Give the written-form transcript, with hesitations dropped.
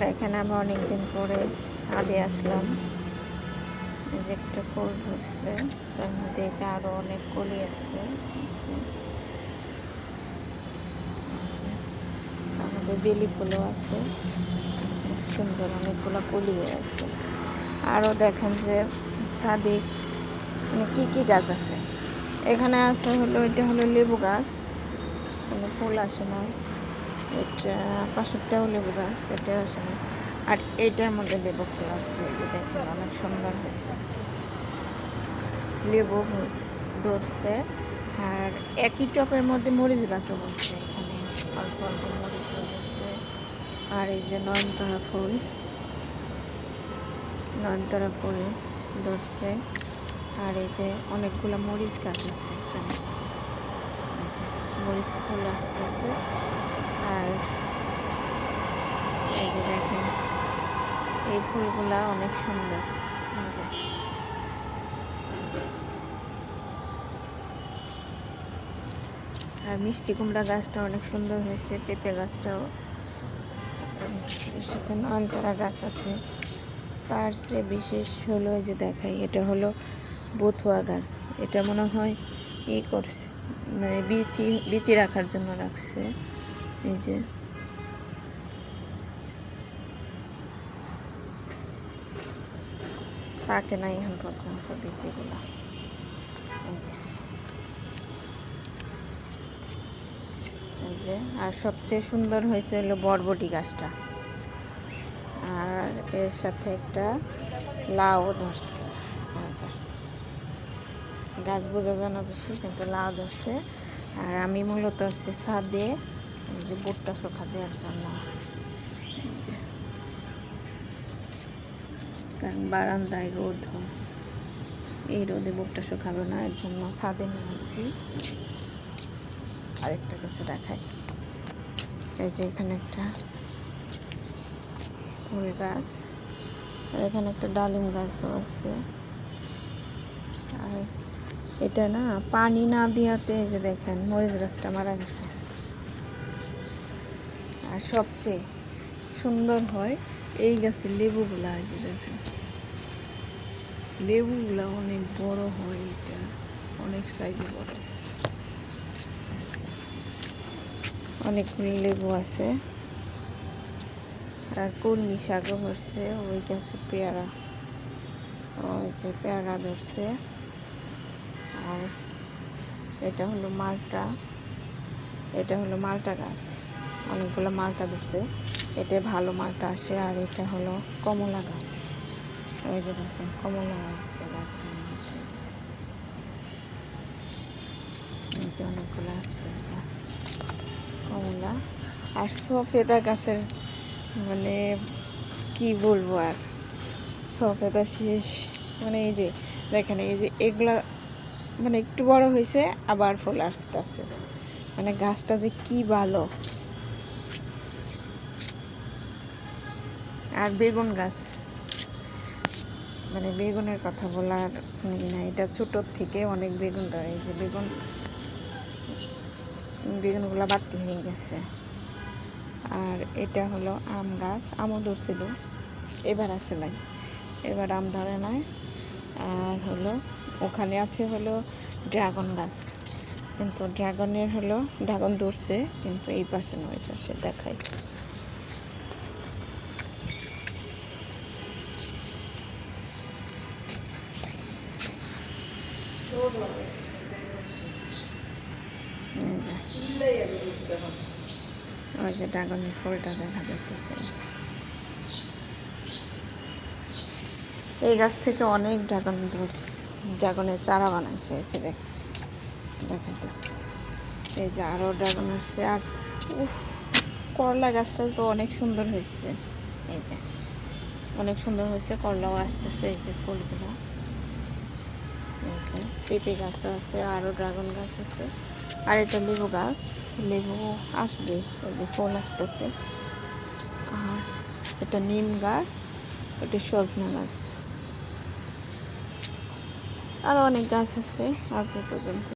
দেখেন আমি অনেকদিন পরে ছাদে আসলাম। এই যে একটা ফুল ধরছে, তার মধ্যে যে আরো অনেক কলি আছে। আমাদের বেলি ফুলও আছে, সুন্দর অনেকগুলো কলিও আছে। আরও দেখেন যে ছাদে মানে কী কী গাছ আছে। এখানে আছে হলো, এটা হলো লেবু গাছ, কোনো ফুল আসে না। এটা পাশেরটাও লেবু গাছ, এটাও আসে না। আর এইটার মধ্যে লেবু ফুল আসছে, এই যে দেখেন অনেক সুন্দর হয়েছে, লেবু ধরছে। আর একই টপের মধ্যে মরিচ গাছও বলছে, এখানে অল্প অল্প মরিচও ধরছে। আর এই যে নয়নতারা ফুল ধরছে। আর এই যে অনেকগুলো মরিচ গাছ আছে এখানে, মরিচ ফুল আসতেছে। আর এই যে দেখেন এই ফুলগুলা অনেক সুন্দর। আর মিষ্টি কুমড়া গাছটা অনেক সুন্দর হয়েছে, পেঁপে গাছটাও। সাথে নয়নতারা গাছ আছে। তার চেয়ে বিশেষ হলো যে দেখাই, এটা হলো বথুয়া গাছ। এটা মনে হয় করছে, মানে বিচি রাখার জন্য রাখছে। এই যে পাকে নাই এখন পর্যন্ত বিচিগুলা। এই যে আর সবচেয়ে সুন্দর হয়েছে হলো বরবটি গাছটা। আর এর সাথে একটা লাউ ধরছে। গাছ বোঝা যায় না বেশি, কিন্তু লাউ ধরছে। আর আমি মূলত হচ্ছে ছাদে যে ভুট্টা শুকা দেওয়ার জন্য, কারণ বারান্দায় রোদ হয়, এই রোদে ভুট্টা শুকাবে না, এর জন্য ছাদে নিয়ে আসছি। আরেকটা কিছু দেখাই, এই যে এখানে একটা ফুল গাছ, আর এখানে একটা ডালিম গাছও আছে। আর এটা না পানি না দিয়াতে, এই যে দেখেন মরিচ গাছটা মারা গেছে। আর সবচেয়ে সুন্দর হয় এই গাছের লেবুগুলা। এই যে দেখেন লেবুগুলা অনেক বড় হয়, এটা অনেক সাইজে বড়, অনেকগুলো লেবু আছে। আর কলমি শাকও হচ্ছে, ওই গাছে পেয়ারা, ওই যে পেয়ারা ধরছে। আর এটা হলো মালটা, এটা হলো মালটা গাছ, অনেকগুলো মালটা ধরছে, এটা ভালো মালটা আসে। আর এটা হলো কমলা গাছ, ওই যে দেখেন কমলা আছে গাছের মধ্যে, এই যে অনেকগুলো আছে কমলা। আর সফেদা গাছের মানে কি বলবো, আর সফেদা শেষ, মানে এই যে দেখেন এই যে এগুলা মানে একটু বড় হয়েছে, আবার ফুল আসতেছে, মানে গাছটা যে কি ভালো। আর বেগুন গাছ, মানে বেগুনের কথা বলার না, এটা ছোটোর থেকে অনেক বেগুন ধরে। এই যে বেগুনগুলো বাড়তি হয়ে গেছে। আর এটা হলো আম গাছ, আমও ধরছিল, এবার আসে নাই, এবার আম ধরে নাই। আর হলো ওখানে আছে হলো ড্রাগন গাছ, কিন্তু ড্রাগন ধরছে, কিন্তু এই পাশে না, ওই পাশে দেখাই। ওই যে ড্রাগনের ফুলটা দেখা যাচ্ছে। এই গাছ থেকে অনেক ড্রাগন ধরছে, ড্রাগনের চারা বানাইছে, এই যে দেখাইতেছে। এই যে আরও ড্রাগন আসছে। আর করলা গাছটা তো অনেক সুন্দর হয়েছে, এই যে অনেক সুন্দর হয়েছে, করলাও আসতেছে। এই যে ফুলগুলো, এই যে পেঁপে গাছও আছে, আরও ড্রাগন গাছ আছে। আর এটা লেবু গাছ, লেবু আসবে, এই যে ফুল আসতেছে। আর এটা নিম গাছ, এটা সজনা গাছ, আরও অনেক গাছ আছে আজ পর্যন্ত।